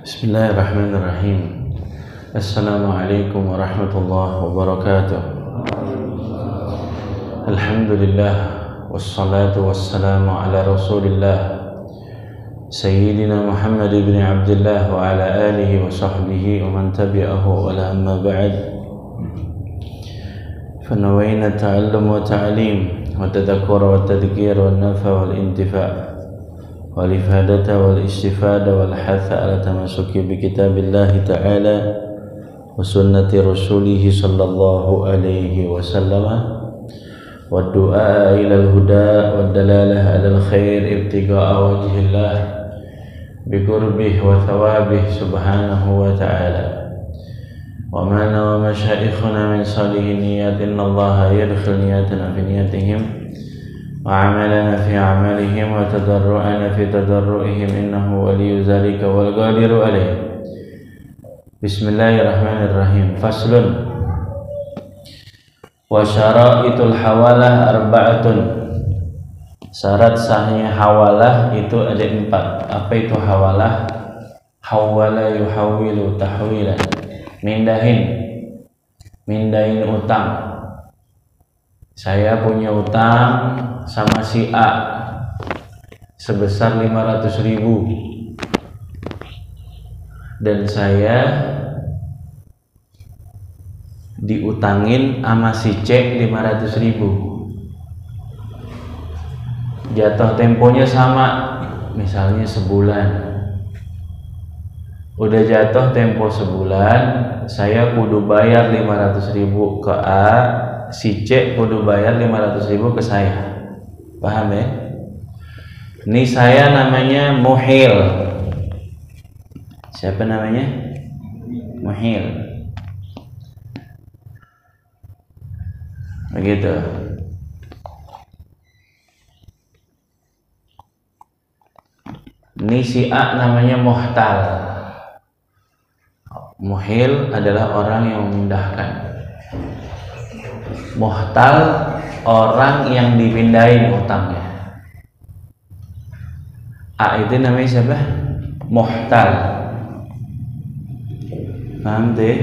Bismillahirrahmanirrahim. Assalamualaikum warahmatullahi wabarakatuh. Alhamdulillah wassalatu wassalamu ala Rasulillah Sayyidina Muhammad ibn Abdullah wa ala alihi wa sahbihi wa man tabi'ahu wa la amma ba'd. Fanawayna ta'allum wa ta'lim wa tadhakkur wa tadhkir wa nafa wal intifa' والإفادة والاستفادة والحث على تمسك بكتاب الله تعالى وسنة رسوله صلى الله عليه وسلم والدعاء إلى الهدى والدلالة على الخير ابتغاء وجه الله بقربه وثوابه سبحانه وتعالى وما نوى مشايخنا من صالح النيات إن الله يدخل نياتنا في نياتهم وعملنا في أعمالهم وتضرعنا في تضرعهم إنه ولي ذلك والقادر عليه. Bismillahirrahmanirrahim. Faslun. Wa syara'itul hawalah arba'atun. Syarat sahnya hawalah itu ada 4. Apa itu hawalah? Hawala yuhawilu tahwilan. Mindahin utang. Saya punya utang sama si A sebesar 500.000 dan saya diutangin sama si C 500.000. Jatuh temponya sama, misalnya sebulan. Udah jatuh tempo sebulan, saya kudu bayar 500.000 ke A, si C kudu bayar 500.000 ke saya. Paham ya? Ini saya namanya muhil. Siapa namanya? Muhil. Begitu. Ini si A namanya muhtal. Muhil adalah orang yang memindahkan. Muhtal orang yang dipindahin utangnya. A itu namanya siapa? Muhtal. Paham deh?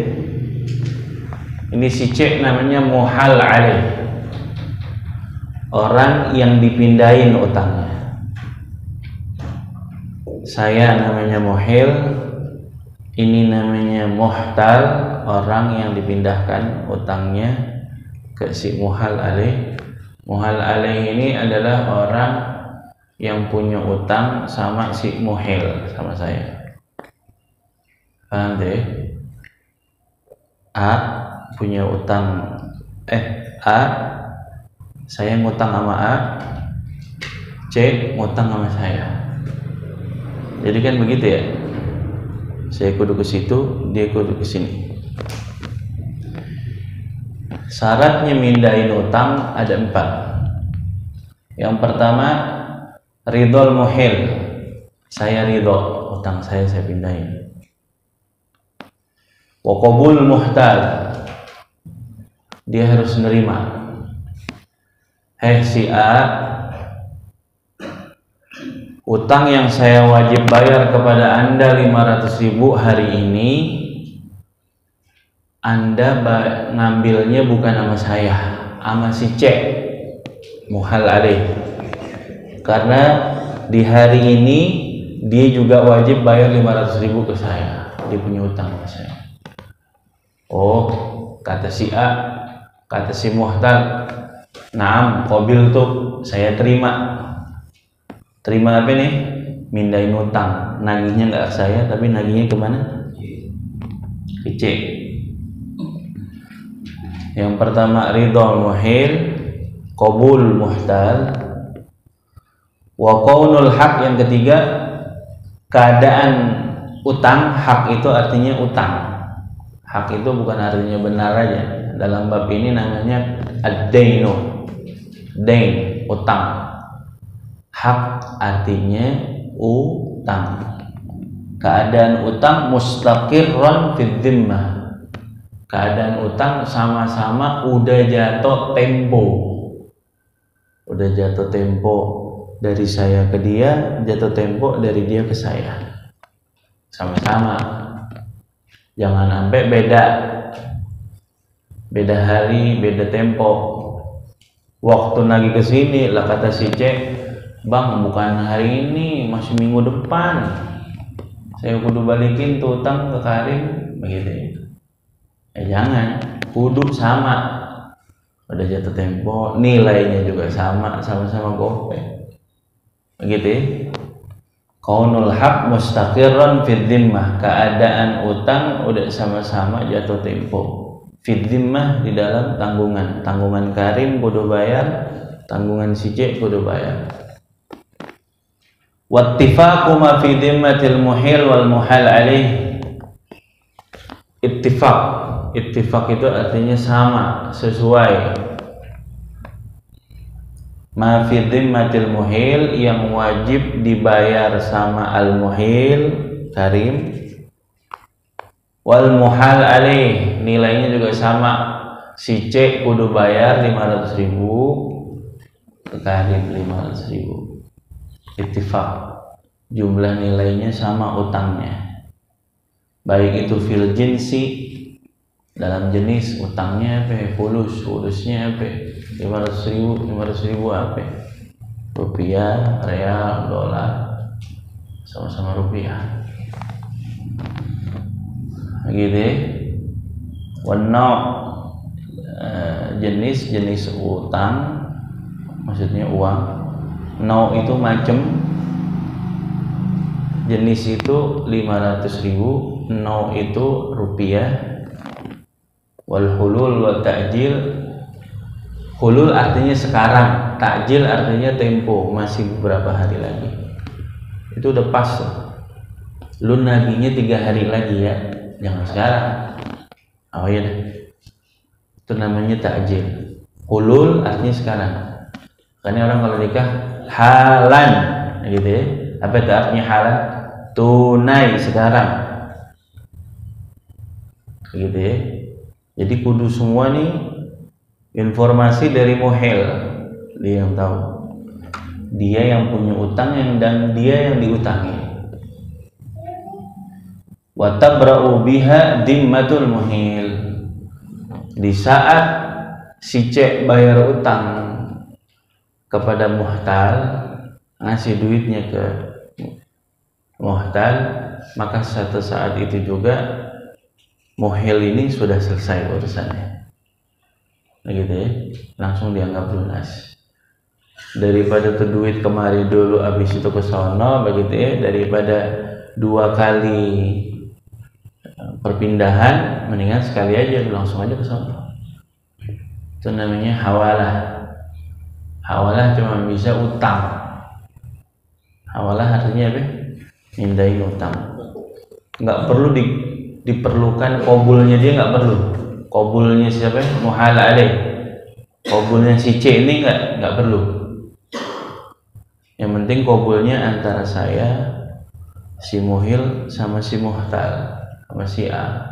Ini si C namanya muhal alaih. Orang yang dipindahin utangnya. Saya namanya muhil. Ini namanya muhtal, orang yang dipindahkan utangnya ke si muhal alaih. Muhal alaih ini adalah orang yang punya utang sama si muhil, sama saya. Paham deh? A punya utang A, saya ngutang sama A, C ngutang sama saya. Jadi kan begitu ya? Saya kudu ke situ, dia kudu ke sini. Syaratnya mindahin utang ada 4. Yang pertama, ridhol muhil. Saya ridho utang saya pindahin. Wa qabul muhtal. Dia harus nerima. Si A, utang yang saya wajib bayar kepada Anda 500.000 hari ini, Anda ngambilnya bukan sama saya, sama si C muhal alaih. Karena di hari ini dia juga wajib bayar 500.000 ke saya. Dia punya utang ke saya. Oh, kata si A, kata si muhtal, naam, qabil tuh, saya terima. Terima apa nih? Mindahin utang. Nagihnya nggak ke saya, tapi nagihnya kemana? Ke C. Yang pertama ridhol muhil, qabul muhtal, wa qaunul haq. Yang ketiga, keadaan utang. Hak itu artinya utang. Hak itu bukan artinya benar aja. Dalam bab ini namanya ad-dainu. Dain, utang. Hak artinya utang. Keadaan utang mustaqirran fid dhimmah. Keadaan utang sama-sama udah jatuh tempo. Udah jatuh tempo dari saya ke dia, jatuh tempo dari dia ke saya. sama-sama. Jangan sampai beda hari, beda tempo. Waktu lagi kesini lah kata si C, bang bukan hari ini, masih minggu depan saya kudu balikin tuh utang ke Karim, begitu. Jangan, kudu sama. Udah jatuh tempo, nilainya juga sama-sama gope, begitu. Kaunul haq mustaqirran fid dhimmah, keadaan utang udah sama-sama jatuh tempo. Fid dhimmah di dalam tanggungan Karim kudu bayar, tanggungan si C kudu bayar. Wattifaqu ma fi dhimmatil muhil wal muhal alaih. Ittifaq itu artinya sama, sesuai. Ma fi dhimmatil muhil, yang wajib dibayar sama al muhil Karim, wal muhal alaih, nilainya juga sama. Si C kudu bayar 500.000 ke Karim 500.000. Ittifaq, jumlah nilainya sama utangnya, baik itu fil jinsi, dalam jenis utangnya apa, fulusnya apa, 500.000 apa, rupiah, real, dolar, sama-sama rupiah, gitu. Warna jenis utang, maksudnya uang. No itu macam, jenis itu 500.000, no itu rupiah. Wal hulul wal ta'jil, hulul artinya sekarang, ta'jil artinya tempo, masih beberapa hari lagi. Itu udah pas, lu nagihnya 3 hari lagi ya, jangan sekarang. Oh iya deh, itu namanya ta'jil. Hulul artinya sekarang, karena orang kalau nikah halan, gitu ya. Apa itu artinya halan? Tunai sekarang, gitu ya. Jadi kudu semua nih informasi dari muhil, dia yang tahu, dia yang punya utang dan dia yang diutangi. Wa tabra'u biha dhimmatul muhil, di saat si C bayar utang kepada muhtal, ngasih duitnya ke muhtal, maka satu saat itu juga muhil ini sudah selesai urusannya, gitu ya, langsung dianggap lunas. Daripada tuh duit kemari dulu habis itu ke sono, begitu ya, daripada 2 kali perpindahan, mendingan sekali aja langsung aja ke sono. Itu namanya hawalah. Hawalah cuma bisa utang. Hawalah artinya apa? Mindahin utang. Nggak perlu diperlukan kobulnya, dia nggak perlu. Kobulnya siapa? Muhal alaih. Kobulnya si C ini nggak perlu. Yang penting kobulnya antara saya, si muhil, sama si muhtal, sama si A.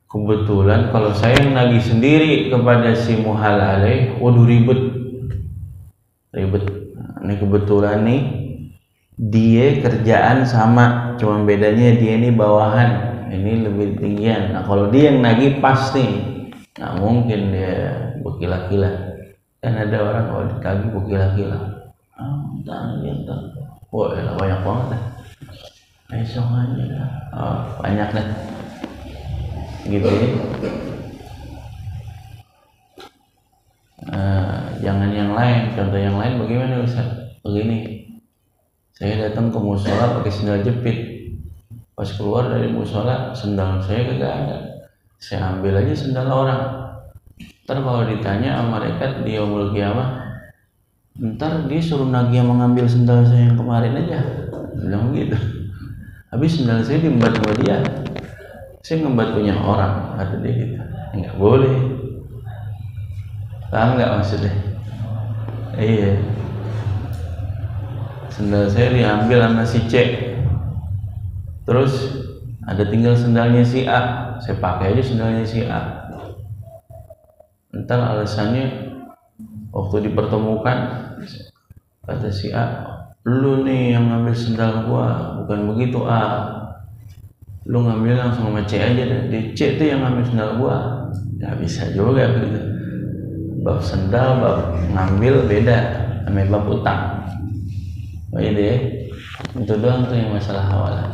Kebetulan kalau saya nagih sendiri kepada si muhal alaih, waduh ribet. Ini kebetulan nih dia kerjaan sama, cuma bedanya dia ini bawahan, ini lebih tinggian. Nah kalau dia yang nagih pasti nggak mungkin dia berkilah-kilah. Kan ada orang kalau ditagih berkilah-kilah, wah banyak banget dah, besok aja, banyak dah, gitu ya. Jangan yang lain. Contoh yang lain bagaimana Ustaz? Begini, saya datang ke musola pakai sendal jepit, pas keluar dari musola sendal saya kagak ada, saya ambil aja sendal orang. Ntar kalau ditanya sama malaikat di yaumul qiyamah, ntar dia suruh nagih mengambil sendal saya yang kemarin aja, bilang gitu. Habis sendal saya diembat sama dia, saya ngembat punya orang, kata dia gitu. Nggak boleh. Paham nggak maksudnya? Iya, sendal saya diambil sama si C, terus ada tinggal sendalnya si A, saya pakai aja sendalnya si A. Entar alasannya waktu dipertemukan, kata si A, lu nih yang ngambil sendal gua, bukan begitu lu ngambil langsung sama C aja deh, di C tuh yang ngambil sendal gua. Nggak bisa juga begitu. Bab sendal, bab ngambil beda sama bab utang. Oh ini itu doang tuh yang masalah hawalah.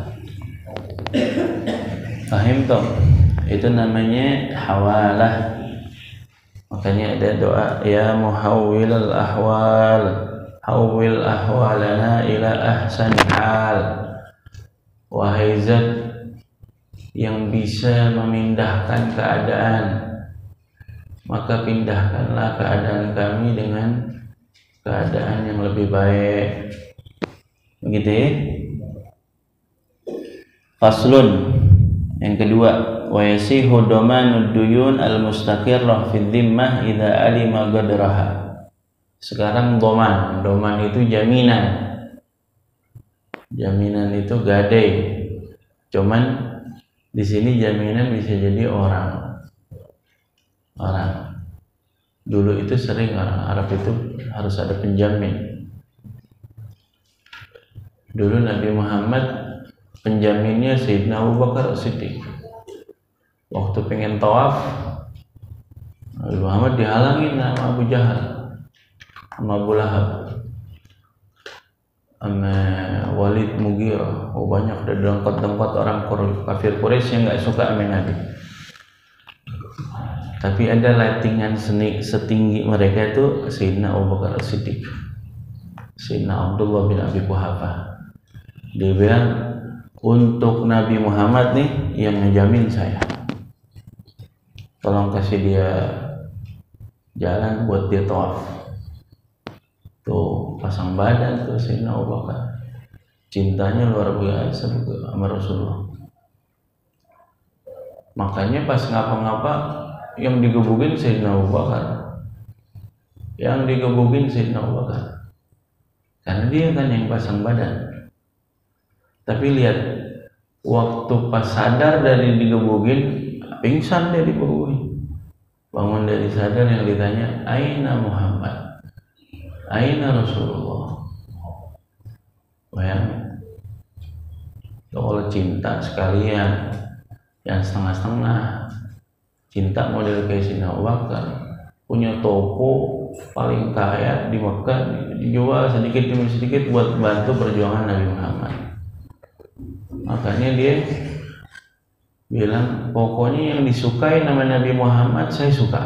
Paham toh? Itu namanya hawalah. Makanya ada doa, ya muhawwilal ahwal, hawwil ahwalana ila ahsani hal. Wahai zat yang bisa memindahkan keadaan, maka pindahkanlah keadaan kami dengan keadaan yang lebih baik. Begitu ya. Faslun, yang kedua, wa yasihu domanud duyun al-mustaqirrah fi dhimmah idza alima qadraha. Sekarang doman itu jaminan. Jaminan itu gadai. Cuman di sini jaminan bisa jadi orang. Dulu itu sering orang Arab itu harus ada penjamin. Dulu Nabi Muhammad penjaminnya Sayyidina Abu Bakar Siddiq. Waktu pengen tawaf, Nabi Muhammad dihalangin sama Abu Jahal, sama Abu Lahab, sama Walid Mughirah. Banyak ada dengkot-dengkot orang kafir Quraisy yang nggak suka sama Nabi. Tapi ada lightingan setinggi mereka itu Sayyidina Abu Bakar Siddiq, Sayyidina Abdullah bin Abi Quhafah. Dia bilang, untuk Nabi Muhammad nih yang ngejamin saya, tolong kasih dia jalan buat dia tawaf. Tuh pasang badan tuh Sayyidina Abu Bakar, cintanya luar biasa sama Rasulullah. Makanya pas ngapa-ngapa yang digebukin Sayyidina Abu Bakar, karena dia kan yang pasang badan. Tapi lihat, waktu pas sadar dari digebukin, pingsan dia digebukin. Bangun dari sadar, yang ditanya, aina Muhammad, aina Rasulullah. Bayangin, kalau cinta sekalian, yang setengah-setengah, cinta model kayak Sayyidina Abu Bakar, punya toko paling kaya di Mekah, dijual sedikit demi sedikit buat bantu perjuangan Nabi Muhammad. Makanya dia bilang, pokoknya yang disukai nama Nabi Muhammad saya suka.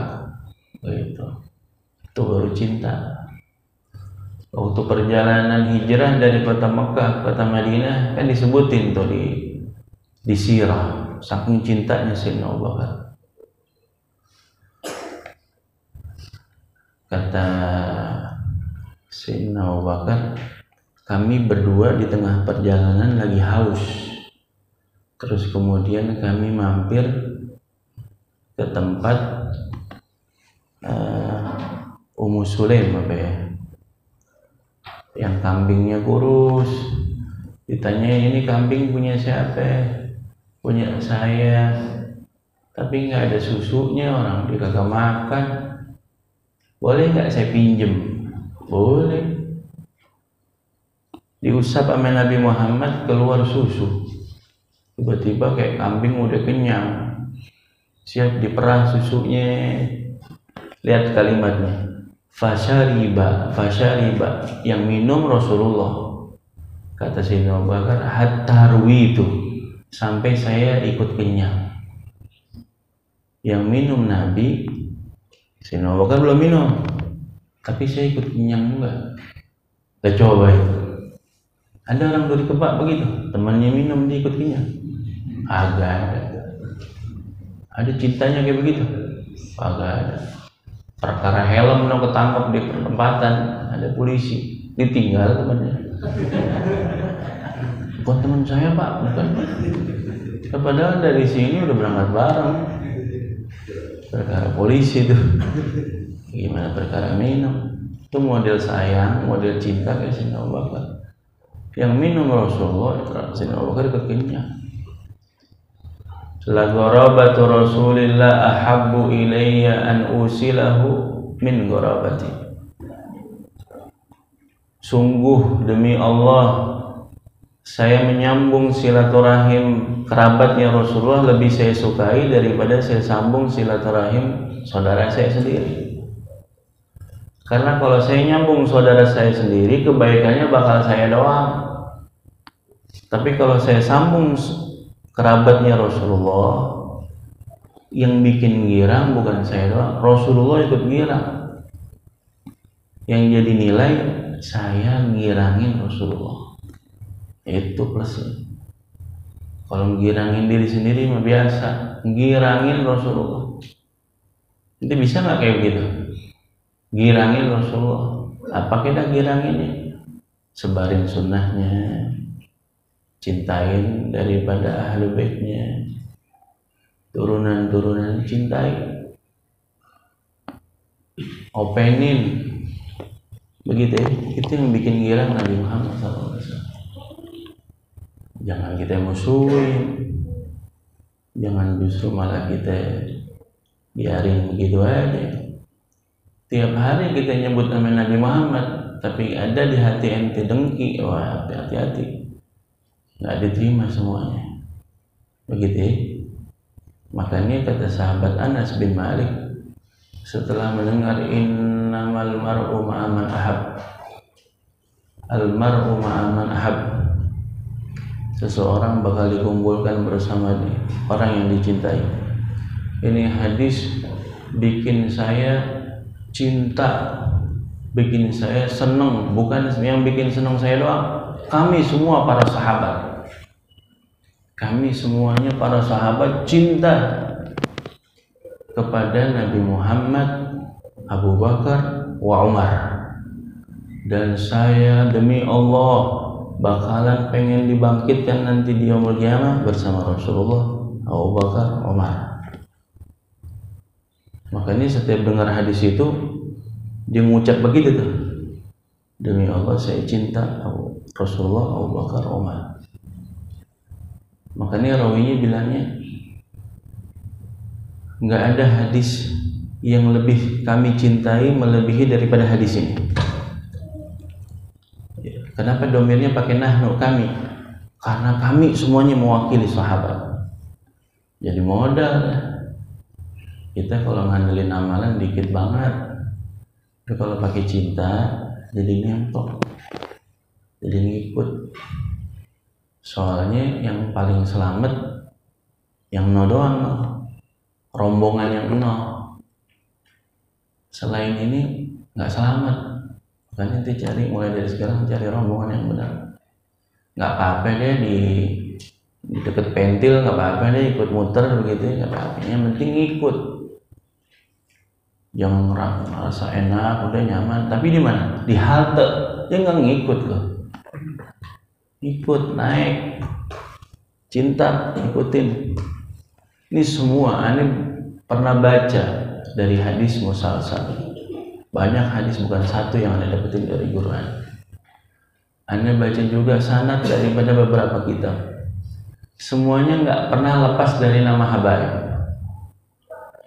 Begitu. Itu baru cinta. Waktu perjalanan hijrah dari kota Mekah ke kota Madinah kan disebutin tuh di sirah, saking cintanya Sayyidina Abu Bakar. Kata Sayyidina Abu Bakar, kami berdua di tengah perjalanan lagi haus. Terus kemudian kami mampir ke tempat Ummu Sulaim yang kambingnya kurus. Ditanya, ini kambing punya siapa? Punya saya. Tapi nggak ada susunya, orang dia kagak makan. Boleh nggak saya pinjem? Boleh. Diusap sama Nabi Muhammad, keluar susu. Tiba-tiba kayak kambing udah kenyang, siap diperah susunya. Lihat kalimatnya, fasyariba, yang minum Rasulullah. Kata Sayyidina Abu Bakar, hatta ruwitu, sampai saya ikut kenyang. Yang minum Nabi, Sayyidina Abu Bakar belum minum, tapi saya ikut kenyang juga. Kita coba itu. Ada orang dari Kebak begitu, temannya minum dia ikut kenyang. Agak ada. Ada cintanya kayak begitu? Agak ada. Perkara helm no ketangkap di perempatan, ada polisi, ditinggal temannya. Bukan teman saya Pak, bukan. Padahal dari sini udah berangkat bareng. Perkara polisi tuh. Gimana perkara minum? Itu model sayang, model cinta kayak Sayyidina Abu Bakar. Yang minum Rasulullah, Sayyidina Abu Bakar kekenyang. La gharabatu Rasulillah ahabbu ilayya an usilahu min gharabati. sungguh demi Allah saya menyambung silaturahim kerabatnya Rasulullah lebih saya sukai daripada saya sambung silaturahim saudara saya sendiri. Karena kalau saya nyambung saudara saya sendiri, kebaikannya bakal saya doang. Tapi kalau saya sambung kerabatnya Rasulullah, yang bikin girang bukan saya doang, Rasulullah ikut girang. Yang jadi nilai saya ngirangin Rasulullah. Itu plusnya. Kalau ngirangin diri sendiri mah biasa, ngirangin Rasulullah. Itu bisa nggak kayak begitu? Girangin Rasulullah. Apa kita giranginnya? Sebarin sunnahnya, cintain daripada ahlu baitnya, turunan-turunan cintai, openin, begitu ya. Itu yang bikin girang Nabi Muhammad SAW. Jangan kita musuhin, jangan justru malah kita biarin begitu aja. Tiap hari kita nyebut nama Nabi Muhammad, tapi ada di hati ente dengki, wah hati-hati, nggak diterima semuanya. Begitu ya. Makanya kata sahabat Anas bin Malik setelah mendengar innamal mar'u ma'aman ahab, al mar'u ma'aman ahab, seseorang bakal dikumpulkan bersama orang yang dicintai. Ini hadis bikin saya cinta, bikin saya senang. Bukan yang bikin senang saya doang, kami semua para sahabat, kami semuanya para sahabat cinta kepada Nabi Muhammad, Abu Bakar, wa Umar. Dan saya demi Allah bakalan pengen dibangkitkan nanti di yaumul qiyamah bersama Rasulullah, Abu Bakar, Umar. Makanya setiap dengar hadis itu dia mengucap begitu tuh, demi Allah saya cinta Rasulullah, Abu Bakar, Umar. Makanya rawinya bilangnya nggak ada hadis yang lebih kami cintai melebihi daripada hadis ini. Kenapa domirnya pakai nahnu, kami? Karena kami semuanya mewakili sahabat. Jadi modal kita kalau ngandelin amalan dikit banget, tapi kalau pakai cinta jadi nyentok, jadi ngikut. Soalnya yang paling selamat yang no doang, no. Rombongan yang no. Selain ini nggak selamat. Kan nanti cari, mulai dari sekarang cari rombongan yang benar. Nggak apa-apa deh di deket pentil, nggak apa-apa deh ikut muter begitu, nggak apa-apa. Yang penting ikut. Jangan ngerasa enak, udah nyaman. Tapi di mana? Di halte. Dia nggak ngikut loh. Ikut naik, cinta, ikutin. Ini semua aneh pernah baca dari hadis musalsal. Banyak hadis, bukan satu yang Anda dapetin dari Quran. Anda baca juga sanad daripada beberapa kitab. Semuanya nggak pernah lepas dari nama habaib.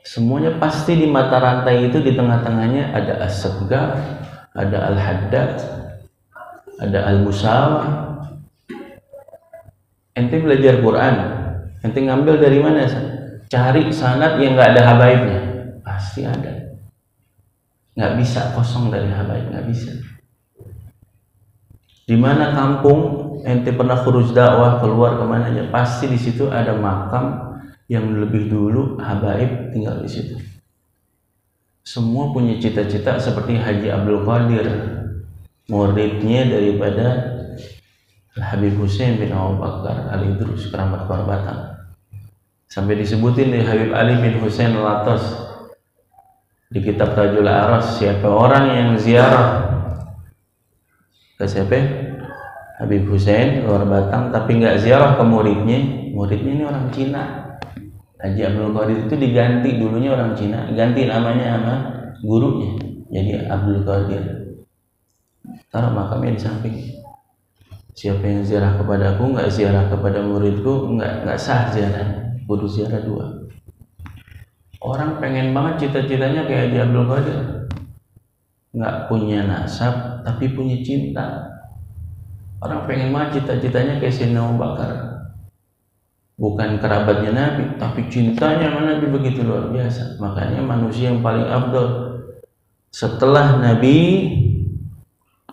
Semuanya pasti di mata rantai itu, di tengah-tengahnya ada as-Saggaf, ada al-Haddad, ada al-Musawah. Ente belajar Quran, ente ngambil dari mana? Cari sanad yang nggak ada habaibnya, pasti ada. Nggak bisa kosong dari habaib, nggak bisa. Di mana kampung ente pernah khuruj dakwah keluar kemana aja, pasti di situ ada makam yang lebih dulu habaib tinggal di situ. Semua punya cita-cita seperti Haji Abdul Qadir, muridnya daripada Habib Hussein bin Abu Bakar Al-Idrus, keramat Batang. Sampai disebutin di Habib Ali bin Hussein Latos di kitab Tajul Aras, siapa orang yang ziarah ke siapa? Habib Hussein luar Batang, tapi nggak ziarah ke muridnya. Muridnya ini orang Cina. Haji Abdul Qadir itu diganti, dulunya orang Cina, ganti namanya sama gurunya jadi Abdul Qadir. Taruh makamnya di samping. Siapa yang ziarah kepada aku, nggak ziarah kepada muridku, nggak sah ziarahnya. Kudu ziarah dua. Orang pengen banget cita-citanya kayak Haji Abdul Qadir. nggak punya nasab tapi punya cinta. Orang pengen mah cita-citanya kayak Sayyidina Abu Bakar, bukan kerabatnya Nabi tapi cintanya sama Nabi begitu luar biasa. Makanya manusia yang paling afdal setelah Nabi,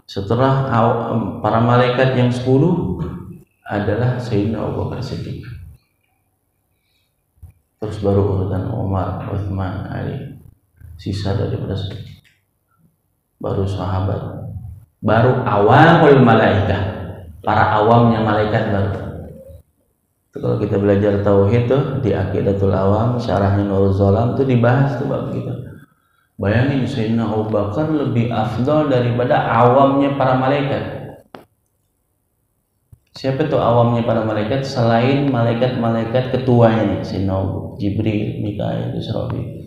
setelah para malaikat yang 10 adalah Sayyidina Abu Bakar Siddiq, terus baru urutan Umar, Uthman, Ali, sisa daripada baru sahabat, baru awamul malaikat, para awamnya malaikat baru. Itu kalau kita belajar tauhid tuh di Aqidatul Awam, syarahnya Nurul Zolam tuh dibahas tuh bab gitu. Bayangin Sayyidina Abu Bakar lebih afdal daripada awamnya para malaikat. Siapa tuh awamnya para malaikat selain malaikat-malaikat ketuanya nih, Sayyidina Jibril, Mikail, Israfil,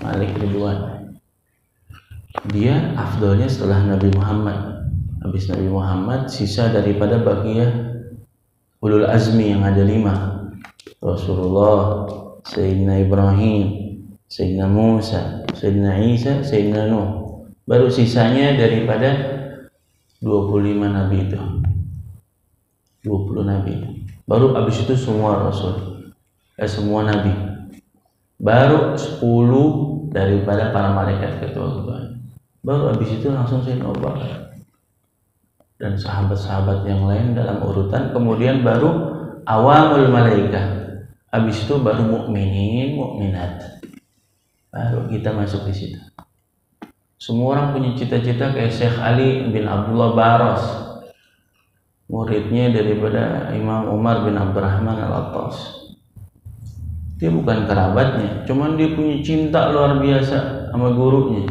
Malik, Ridwan. Dia afdalnya setelah Nabi Muhammad. Habis Nabi Muhammad sisa daripada baqiyah ulul azmi yang ada 5, Rasulullah, Sayyidina Ibrahim, Sayyidina Musa, Sayyidina Isa, Sayyidina Nuh. Baru sisanya daripada 25 nabi itu, 20 nabi. Baru habis itu semua rasul, semua nabi. Baru 10 daripada para malaikat ketua-ketua. Baru habis itu langsung Sayyidina Abu Bakar dan sahabat-sahabat yang lain dalam urutan. Kemudian baru awamul malaikat. Habis itu baru mukminin, mukminat. Baru kita masuk di situ. Semua orang punya cita-cita kayak Syekh Ali bin Abdullah Baros, muridnya daripada Imam Umar bin Abdurrahman Al-Attas. Dia bukan kerabatnya, cuman dia punya cinta luar biasa sama gurunya.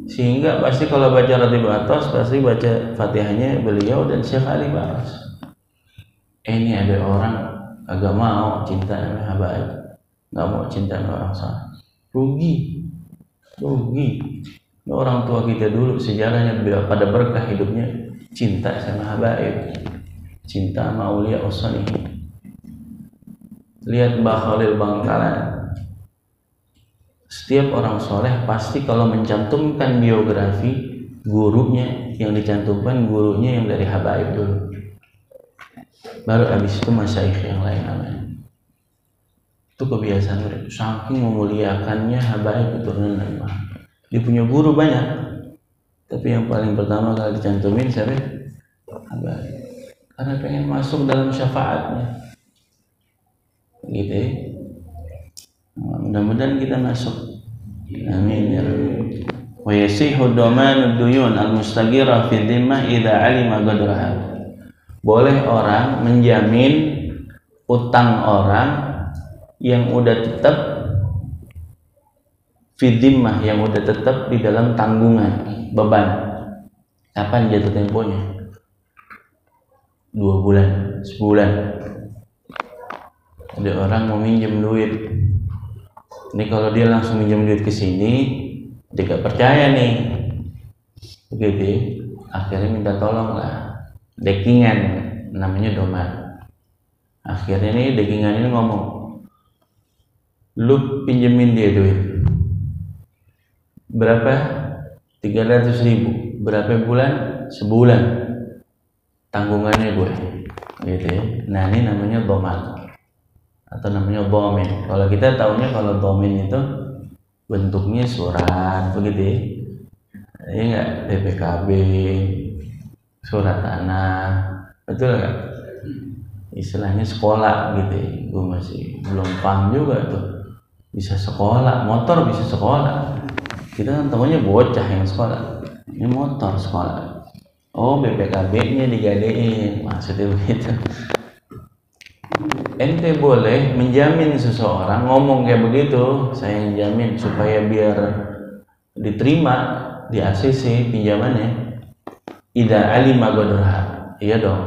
Sehingga pasti kalau baca Ratib Atas pasti baca Fatihahnya beliau dan Syekh Ali Baros. Ini ada orang agak mau cinta sama habaib, nggak mau cinta sama orang salah. Rugi. Ini orang tua kita dulu sejarahnya pada berkah hidupnya cinta sama habaib, cinta sama aulia usanihin. Lihat Mbah Khalil Bangkalan. Setiap orang soleh pasti kalau mencantumkan biografi gurunya, yang dicantumkan gurunya yang dari habaib dulu. Baru habis itu masyayikh yang lain namanya. Itu kebiasaan mereka, saking memuliakannya habaib keturunan Nabi Muhammad. Dia punya guru banyak, tapi yang paling pertama kali dicantumin siapa? Habaib. Karena pengen masuk dalam syafaatnya. Gitu ya. Mudah-mudahan kita masuk. Amin ya Rabbi. Wa yasihu damanud duyun al-mustaghirah fi dhimmah idza alima qadraha. Boleh orang menjamin utang orang yang udah tetap fi dhimmah, yang udah tetap di dalam tanggungan, beban. Kapan jatuh temponya? 2 bulan, sebulan. Ada orang mau minjem duit. Ini kalau dia langsung minjem duit ke sini, dia gak percaya nih. Begitu. Akhirnya minta tolong lah. Dekingan namanya doman. Akhirnya nih dekingan ini ngomong, lu pinjemin dia duit. Berapa? 300.000. Berapa bulan? Sebulan. Tanggungannya gue. Gitu ya. Nah ini namanya doman. Atau namanya domin. Kalau kita tahunya kalau domin itu bentuknya surat, begitu ya. Ini enggak PPKB, surat tanah, betul nggak? Istilahnya sekolah gitu ya. Gue masih belum paham juga tuh. Bisa sekolah, motor bisa sekolah. Kita kan tahunya bocah yang sekolah. Ini motor sekolah. Oh BPKB-nya digadein, maksudnya begitu. Ente boleh menjamin seseorang ngomong kayak begitu, saya jamin supaya biar diterima di ACC pinjamannya. Idza alima qadraha. Iya dong.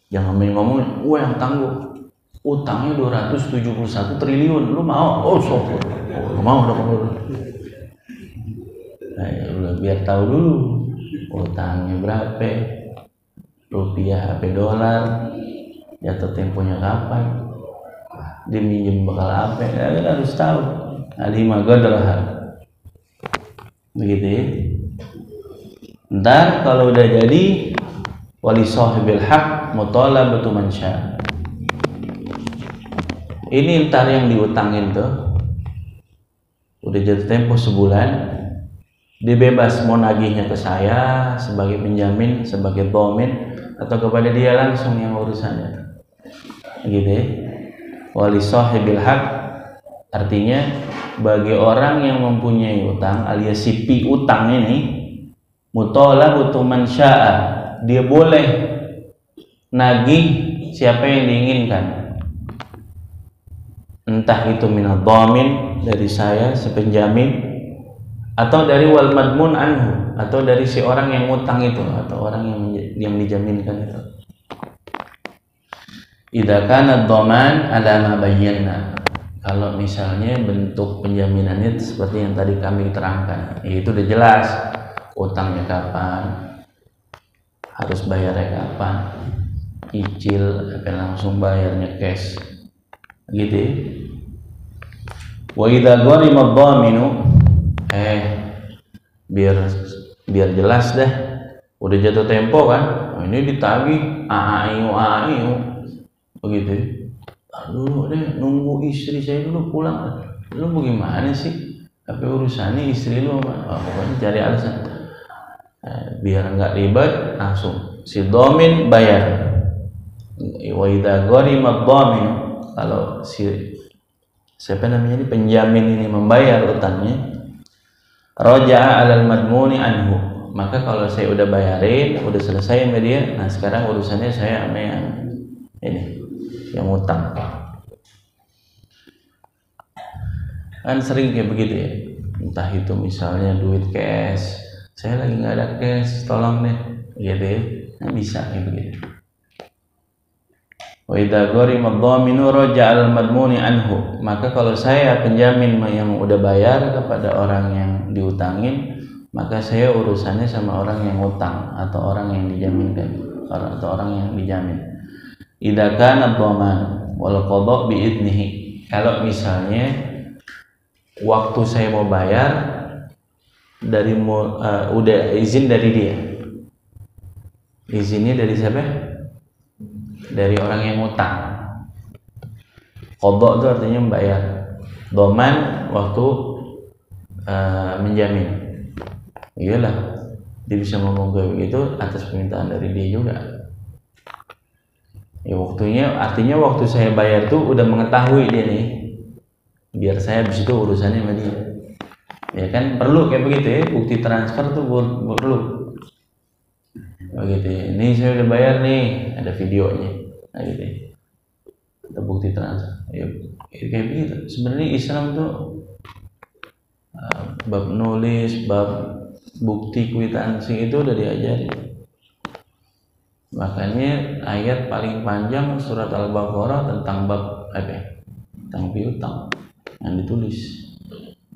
Jangan main ngomong, "Gua yang tangguh. Utangnya 271 triliun. Lu mau?" Oh, sok. Oh, mau dong. Nah, ya, biar tahu dulu utangnya berapa. Rupiah apa dolar. Jatuh temponya kapan, dia minjem bakal apa, kita harus tahu. Alima qadraha, begitu ya. Ntar kalau udah jadi wali sahibil haq mutalabatu man syaa. Ini ntar yang diutangin tuh udah jatuh tempo sebulan, dia bebas mau nagihnya ke saya sebagai penjamin, sebagai dhamin, atau kepada dia langsung yang urusannya, gitu ya. Wali sahibil haq artinya bagi orang yang mempunyai utang alias si piutang ini, mutalabatu man syaa, dia boleh nagih siapa yang diinginkan, entah itu minadh dhamin dari saya sepenjamin, atau dari wal madmun anhu, atau dari si orang yang utang itu, atau orang yang dijaminkan itu. Idza kana dhaman ala ma bayyana, kalau misalnya bentuk penjaminannya seperti yang tadi kami terangkan, itu udah jelas utangnya kapan, harus bayarnya kapan, cicil apa langsung bayarnya cash, gitu ya. Wa idza gharima dhaminu, biar jelas deh, udah jatuh tempo kan, ini ditagih AAIU begitu. Aduh deh, nunggu istri saya dulu pulang. Lu bagaimana sih? Tapi urusannya istri lu, pokoknya cari alasan. Biar nggak ribet, langsung si dhamin bayar. Wa idza gharima dhaminu, kalau si siapa namanya ini penjamin ini membayar utangnya, raja'a 'alal madmuni anhu, maka kalau saya udah bayarin, udah selesai sama dia, nah sekarang urusannya saya sama yang ini, yang utang. Kan sering kayak begitu ya, entah itu misalnya duit cash, saya lagi nggak ada cash, tolong deh, gitu ya, nah, bisa kayak begitu. Wa idza gharima dhaminu raja'a al-madmuni anhu, maka kalau saya penjamin yang udah bayar kepada orang yang diutangin, maka saya urusannya sama orang yang utang atau orang yang dijaminkan, atau orang yang dijamin. Idza kana dhaman wal qada bi idnihi, kalau misalnya waktu saya mau bayar dari udah izin dari dia, izinnya dari siapa? Dari orang yang utang. Qadha itu artinya membayar, dhaman waktu menjamin. Iyalah, dia bisa ngomong kayak begitu atas permintaan dari dia juga. Ya waktunya, artinya waktu saya bayar tuh udah mengetahui dia nih, biar saya habis itu urusannya sama dia. Ya kan perlu kayak begitu ya, bukti transfer tuh perlu. Begitu ya. Ini saya udah bayar nih, ada videonya. Nah gitu ya. Ada bukti transfer. Ya kayak begitu. Sebenarnya Islam tuh bab nulis, bab bukti kwitansi itu udah diajari. Makanya ayat paling panjang surat Al-Baqarah tentang bab apa? Tentang piutang yang ditulis.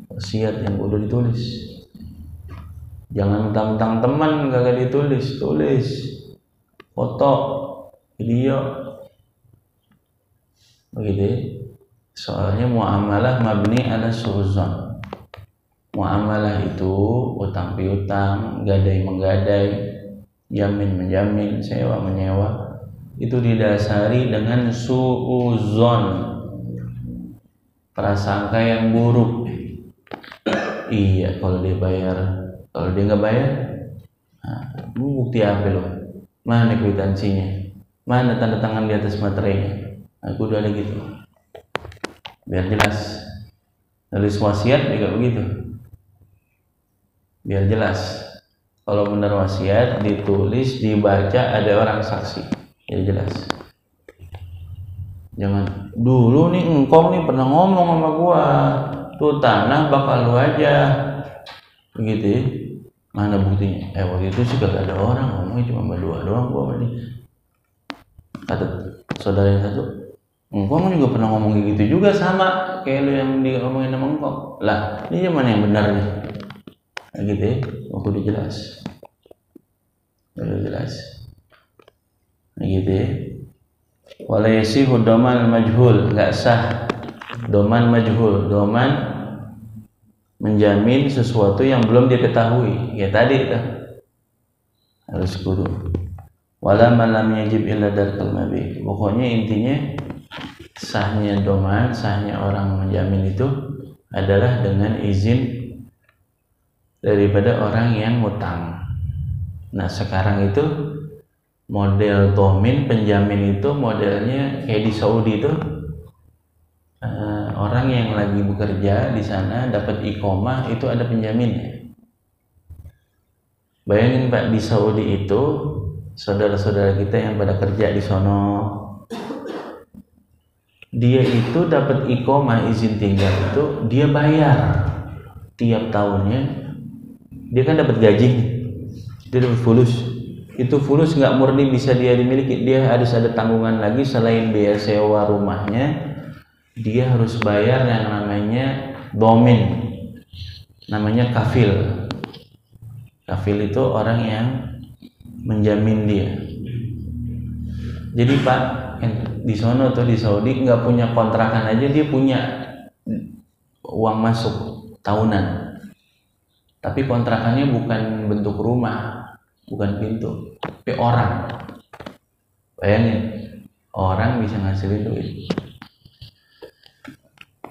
Wasiat yang udah ditulis. Jangan mentang-mentang teman kagak ditulis, tulis foto, video, begitu ya. Soalnya muamalah mabni ala su'uzan. Muamalah itu utang piutang, gadai menggadai, jamin menjamin, sewa menyewa, itu didasari dengan su'uzon, prasangka yang buruk. Iya, kalau dia bayar, kalau dia nggak bayar, nah, bukti apa lo? Mana kwitansinya? Mana tanda tangan di atas materainya? Aku udah ada gitu. Biar jelas. Nulis wasiat juga begitu. Biar jelas. Kalau benar wasiat ditulis, dibaca, ada orang saksi, biar jelas. Jangan dulu nih engkong nih pernah ngomong sama gua, tuh tanah bakal lu aja, begitu ya. Mana buktinya? Waktu itu sih gak ada orang, ngomongnya cuma berdua doang gua sama dia. Kata saudara yang satu, engkong juga pernah ngomong gitu juga sama kayak lu yang diomongin sama engkong. Lah, ini mana yang benar nih? Nah, gitu ya. Waktu udah jelas. Udah jelas. Nah, gitu ya. Wala yasihu dhaman majhul, enggak sah dhaman majhul. Dhaman menjamin sesuatu yang belum diketahui. Ya tadi itu. harus kudu. Wala man lam yajib illa darkal mabit. Pokoknya intinya sahnya doman, sahnya orang menjamin itu adalah dengan izin daripada orang yang ngutang. Nah sekarang itu model domin penjamin itu modelnya kayak di Saudi itu, orang yang lagi bekerja di sana dapat iqomah itu ada penjaminnya. Bayangin Pak, di Saudi itu saudara-saudara kita yang pada kerja di sono, dia itu dapat iqomah izin tinggal itu dia bayar tiap tahunnya. Dia kan dapat gaji, dia dapat fulus. Itu fulus nggak murni bisa dia dimiliki, dia harus ada tanggungan lagi selain biaya sewa rumahnya. Dia harus bayar yang namanya domin, namanya kafil. Kafil itu orang yang menjamin dia. Jadi Pak, di sono tuh di Saudi nggak punya kontrakan aja dia punya uang masuk tahunan. Tapi kontrakannya bukan bentuk rumah, bukan pintu, tapi orang. Bayangin, orang bisa ngasilin duit.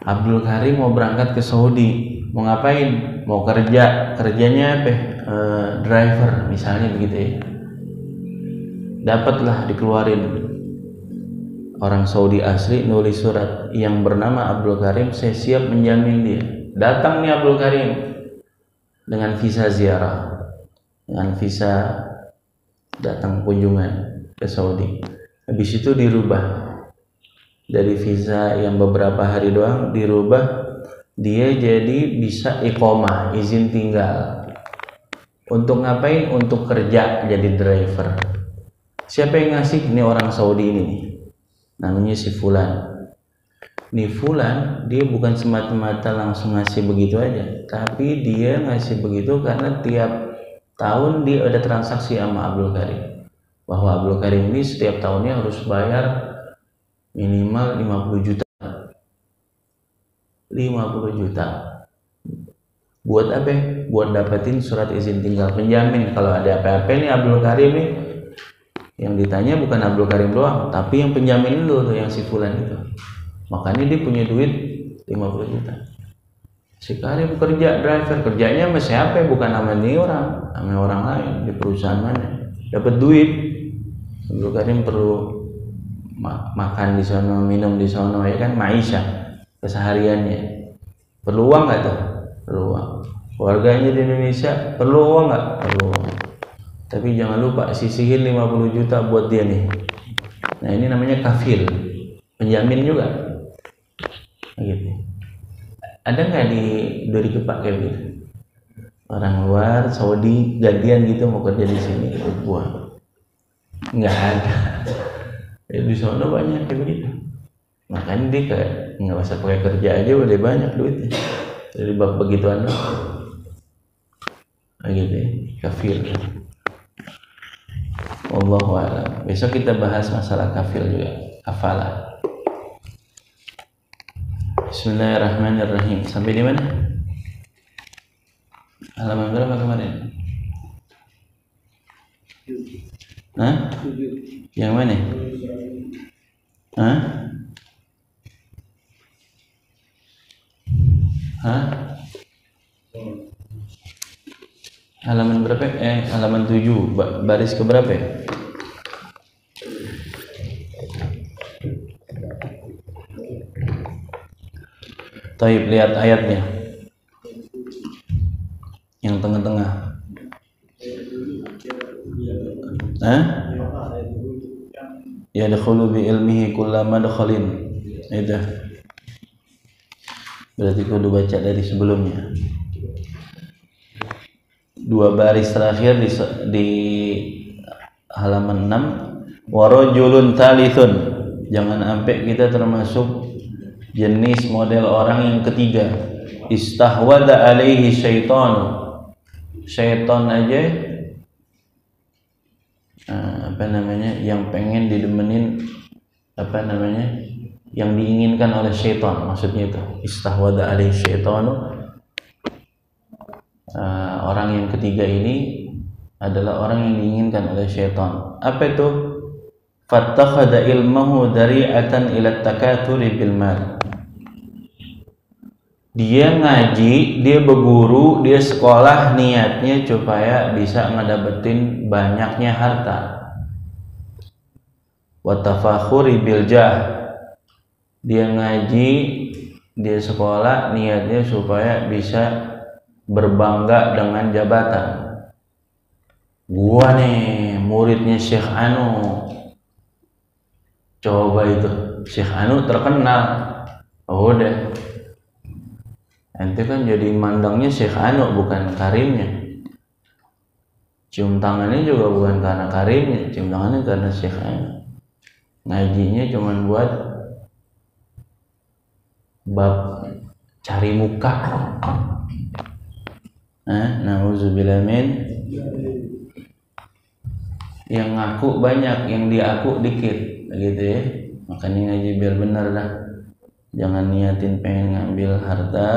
Abdul Karim mau berangkat ke Saudi, mau ngapain? Mau kerja, kerjanya apa? Driver, misalnya begitu ya. Dapatlah dikeluarin orang Saudi asli nulis surat yang bernama Abdul Karim, saya siap menjamin dia. Datang nih Abdul Karim dengan visa ziarah, dengan visa datang kunjungan ke Saudi. Habis itu dirubah dari visa yang beberapa hari doang, dirubah dia jadi bisa iqomah, izin tinggal. Untuk ngapain? Untuk kerja jadi driver. Siapa yang ngasih? Ini orang Saudi ini nih, namanya si Fulan. Nih Fulan dia bukan semata-mata langsung ngasih begitu aja, tapi dia ngasih begitu karena tiap tahun dia ada transaksi sama Abdul Karim, bahwa Abdul Karim ini setiap tahunnya harus bayar minimal 50 juta. 50 juta buat apa? Buat dapetin surat izin tinggal penjamin. Kalau ada apa-apa nih Abdul Karim nih, yang ditanya bukan Abdul Karim doang, tapi yang penjamin itu tuh, yang si Fulan itu. Makanya dia punya duit 50 juta. Si Karim kerja driver, kerjanya sama siapa? Bukan sama ini orang, sama orang lain di perusahaan mana. Dapat duit. Abdul Karim perlu makan di sana, minum di sana, ya kan, maisha kesehariannya. Perlu uang nggak tuh? Perlu uang. Keluarganya di Indonesia perlu uang nggak? Perlu uang. Tapi jangan lupa sisihin 50 juta buat dia nih. Nah ini namanya kafil, penjamin juga. Gitu. Ada nggak dari Kepak kayak gitu? Orang luar Saudi gantian gitu mau kerja di sini, buang. Nggak ada. Ya, di sana banyak kayak begitu. Makanya dia kayak nggak usah pakai kerja aja udah banyak duitnya. Dari bab begituan gitu ya, kafil. Wallahu a'lam. Besok kita bahas masalah kafil juga, kafalah. Bismillahirrahmanirrahim. Sampai di mana? Halaman berapa kemarin? Hah? Yang mana? Hah? Hah? Halaman berapa? Halaman 7, baris ke berapa ya? Taib, lihat ayatnya yang tengah-tengah. Hah? Yadkhulu bi ilmihi kullama dakhalin. Itu berarti kudu baca dari sebelumnya. Dua baris terakhir di halaman 6, warajulun talithun. Jangan sampai kita termasuk jenis model orang yang ketiga. Istahwada alaihi syaitan. Syaitan aja yang pengen didemenin yang diinginkan oleh syaitan, maksudnya itu istahwada alaihi syaitanu. Orang yang ketiga ini adalah orang yang diinginkan oleh syaitan. Apa itu? Fattakhadha ilmahu dari'atan ila takatsuri bil mal. Dia ngaji, dia berguru, dia sekolah niatnya supaya bisa ngedapetin banyaknya harta. Wa tafakhuri bil jah. Dia ngaji, dia sekolah niatnya supaya bisa berbangga dengan jabatan. Gua nih muridnya Syekh Anu. Coba itu, Syekh Anu terkenal. Oh udah. Ente kan jadi mandangnya Syekh Anu, bukan karimnya. Cium tangannya juga bukan karena karimnya, cium tangannya karena Syekh Anu. Ngajinya cuma buat bab cari muka. Nauzubillah min. Yang ngaku banyak, yang diaku dikit, gitu ya. Makanya ngaji biar benar dah. Jangan niatin pengen ngambil harta,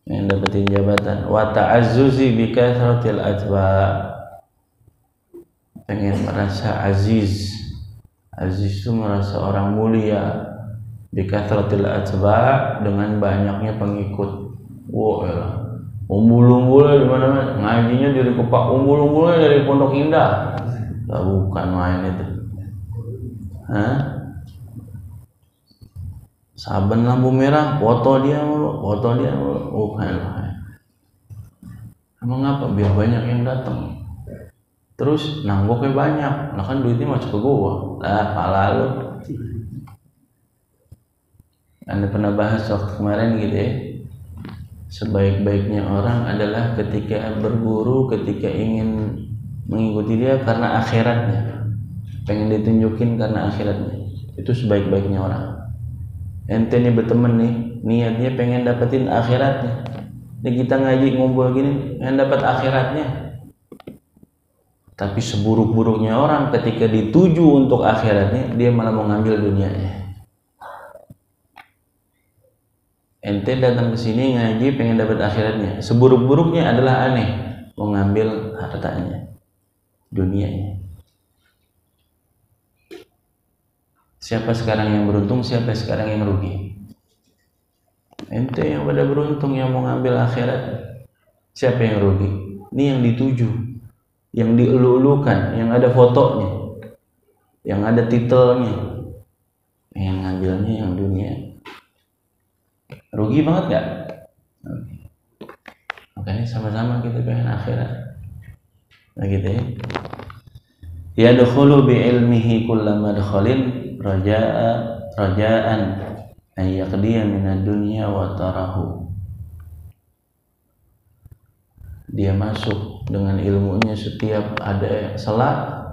pengen dapetin jabatan. Wa ta'azzuzi bi kathratil atba. Pengen merasa aziz. Aziz itu merasa orang mulia. Bi kathratil atba, dengan banyaknya pengikut. Wah, umbul-umbulnya di mana-mana. Ngajinya dari Kepak, umbul-umbulnya dari Pondok Indah. Bukan main itu. Saben lampu merah, foto dia mulu. Bukan. Emang apa? Biar banyak yang datang. Terus nanggoknya banyak. Nah kan duitnya masuk ke gua. Lah, pala lu. Anda pernah bahas waktu kemarin gitu ya. Sebaik-baiknya orang adalah ketika berguru, ketika ingin mengikuti dia karena akhiratnya. Pengen ditunjukin karena akhiratnya. Itu sebaik-baiknya orang. Ente nih berteman nih, niatnya pengen dapetin akhiratnya. Nih kita ngaji ngumpul gini, pengen dapat akhiratnya. Tapi seburuk-buruknya orang ketika dituju untuk akhiratnya, dia malah mau ngambil dunianya. Ente datang ke sini ngaji pengen dapat akhiratnya. Seburuk-buruknya adalah aneh, mau ngambil hartanya, dunianya. Siapa sekarang yang beruntung, siapa sekarang yang rugi? Ente yang pada beruntung, yang mau ngambil akhirat. Siapa yang rugi? Ini yang dituju, yang dielu-elukan, yang ada fotonya, yang ada titelnya. Yang ngambilnya yang dunia. Rugi banget gak? Makanya sama-sama kita pengen akhirat. Nah gitu ya. Yadkhulu bi ilmihi kulla madkhalin raja'an an yaqdiya minad dunya wa tarahu. Dia masuk dengan ilmunya setiap ada salat.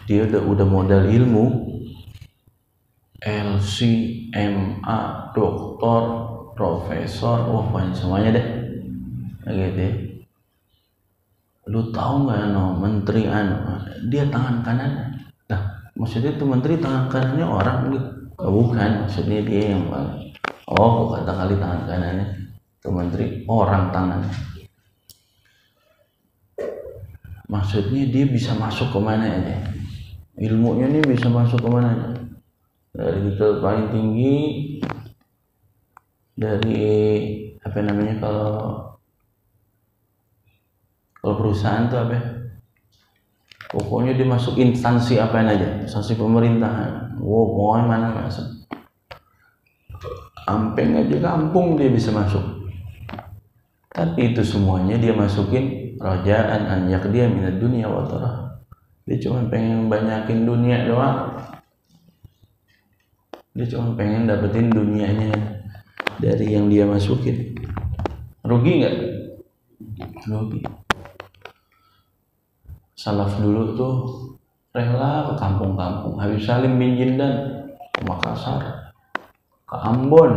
Dia udah modal ilmu, LC, MA, doktor, profesor, pokoknya semuanya deh. Gitu ya. Lu tahu nggak menteri dia tangan kanan. Nah, maksudnya itu menteri tangan kanannya orang gitu. Bukan, maksudnya dia yang kata kali tangan kanannya itu menteri orang tangan. Maksudnya dia bisa masuk kemana aja. Ilmunya ini bisa masuk kemana aja. Dari titel paling tinggi, dari apa namanya kalau perusahaan tuh apa? Pokoknya dia masuk instansi apa aja, instansi pemerintahan. Mau mana masuk? Ampeng aja kampung dia bisa masuk. Tapi itu semuanya dia masukin rajaan an yaqdiya minad dunya wa tarah. Dia cuma pengen banyakin dunia doang. Dia cuma pengen dapetin dunianya dari yang dia masukin. Rugi nggak? Rugi. Salaf dulu tuh rela ke kampung-kampung. Habib Salim bin Jindan ke Makassar, ke Ambon,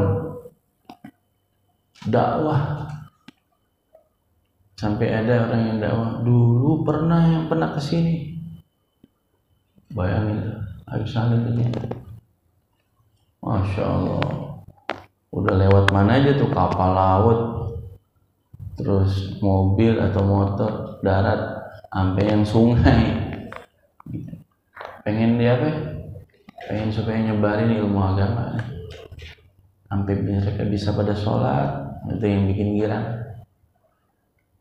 dakwah. Sampai ada orang yang dakwah dulu pernah ke sini. Bayangin tuh, Habib Salim bin Jindan. Masya Allah. Udah lewat mana aja tuh kapal laut, terus mobil atau motor, darat, sampai yang sungai. Pengen dia apa? Pengen supaya nyebarin ilmu agama, sampai mereka bisa pada sholat. Itu yang bikin girang.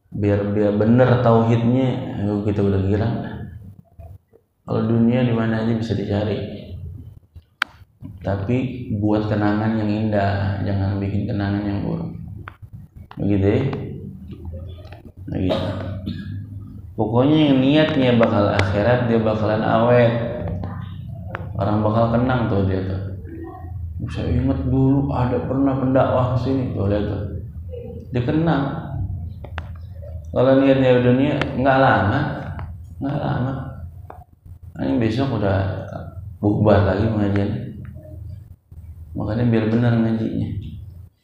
Biar bener tauhidnya, kita udah girang. Kalau dunia di mana aja bisa dicari, tapi buat kenangan yang indah, jangan bikin kenangan yang buruk. Begitu ya? Begitu. Pokoknya yang niatnya bakal akhirat, dia bakalan awet. Orang bakal kenang tuh dia tuh. Saya ingat dulu ada pernah pendakwah kesini, tuh lihat tuh. Dia kenang. Kalau niatnya dunia nggak lama. Ini besok udah bubar lagi pengajian. Makanya biar benar ngajinya.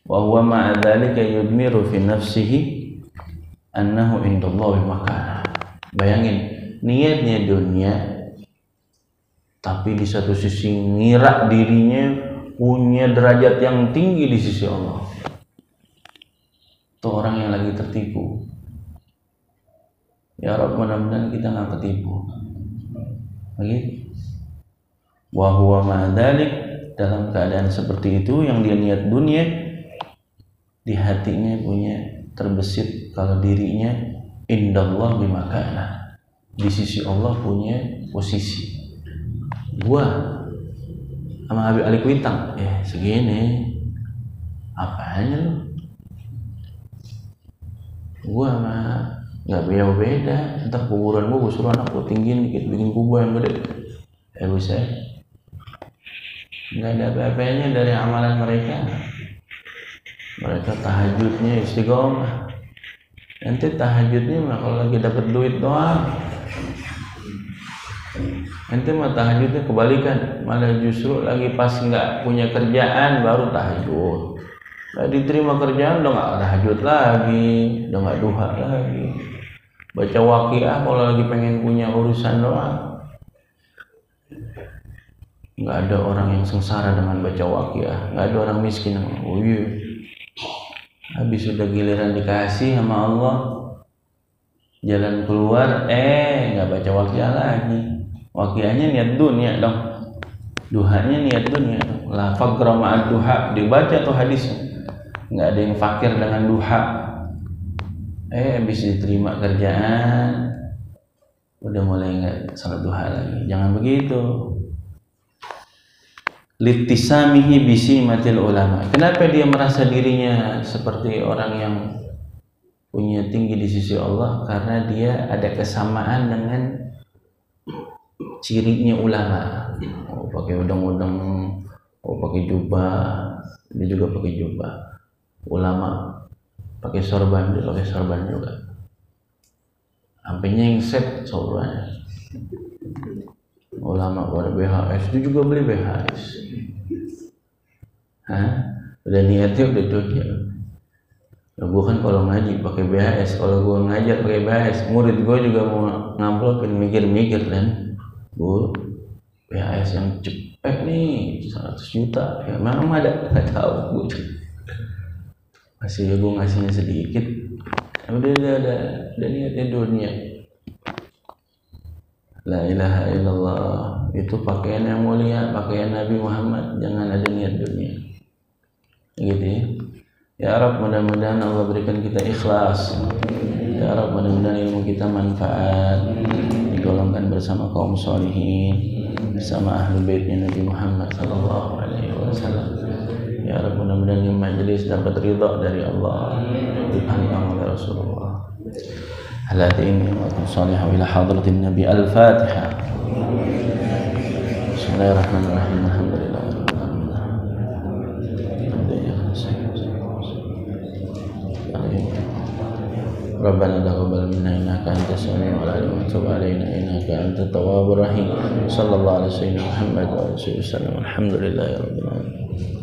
Wa huwa ma'a dzalika yudmiru fi nafsihi annahu indallahi makanah. Bayangin, niatnya dunia tapi di satu sisi ngira dirinya punya derajat yang tinggi di sisi Allah. Itu orang yang lagi tertipu. Ya Rabb, mudah-mudahan kita nggak ketipu. Begitu. Wa huwa ma'a dzalik, dalam keadaan seperti itu yang dia niat dunia, di hatinya punya terbesit kalau dirinya indallah bimakana, di sisi Allah punya posisi. Gua sama Habib Ali Kuitang segini, apanya lu? Gua sama nggak beda, ntar kuburan gua suruh anak gua tinggiin dikit, bikin kubur yang gede. Bisa nggak ada apa-apanya dari amalan mereka. Mereka tahajudnya istiqomah. Nanti tahajudnya mah kalau lagi dapat duit doang. Nanti mah tahajudnya kebalikan, malah justru lagi pas nggak punya kerjaan baru tahajud. Nggak diterima kerjaan udah nggak tahajud lagi, udah nggak duha lagi. Baca waqiah kalau lagi pengen punya urusan doang. Nggak ada orang yang sengsara dengan baca waqiah, nggak ada orang miskin. Oh iya, habis sudah giliran dikasih sama Allah jalan keluar, nggak baca waqiah lagi. Waqiahnya niat dunia dong, duhanya niat dunia dong. La faqra ma'ad duha, dibaca tuh hadisnya. Nggak ada yang fakir dengan duha. Habis diterima kerjaan udah mulai nggak salat duha lagi. Jangan begitu. Litisamihi bisimatil ulama. Kenapa dia merasa dirinya seperti orang yang punya tinggi di sisi Allah? Karena dia ada kesamaan dengan cirinya ulama. Pakai udang-udang, pakai jubah, dia juga pakai jubah. Ulama pakai sorban, dia pakai sorban juga. Sampai nyengset sorbannya. Ulama pada BHS, dia juga beli BHS. Udah niatnya udah dunia. Nah, gue kan kalau ngaji pakai BHS, kalau gue ngajar pakai BHS, murid gue juga mau ngamplopin, mikir-mikir kan. Bu, BHS yang cepet nih 100 juta, ya memang ada, nggak tahu gue. Masih gue ngasihnya sedikit. Udah niatnya dunia. La ilaha illallah, itu pakaian yang mulia, pakaian Nabi Muhammad. Jangan ada niat dunia. Gitu ya. Ya Rabb, mudah-mudahan Allah berikan kita ikhlas. Ya Rabb, mudah-mudahan ilmu kita manfaat, digolongkan bersama kaum sholihin, bersama ahli baitnya Nabi Muhammad sallallahu alaihi wasallam. Ya Rabb, mudah-mudahan ini majelis dapat ridha dari Allah, dipandang oleh Rasulullah. Halatin wa salihah ila hadratin Nabi. Al-Fatihah. Bismillahirrahmanirrahim. Alhamdulillah. Rabbana taqabbal minna innaka antas samiul alim wa tub alaina innaka antat tawwabur rahim. Sallallahu alaihi wasallam Muhammad wa alihi wasallam. Alhamdulillahirabbil alamin.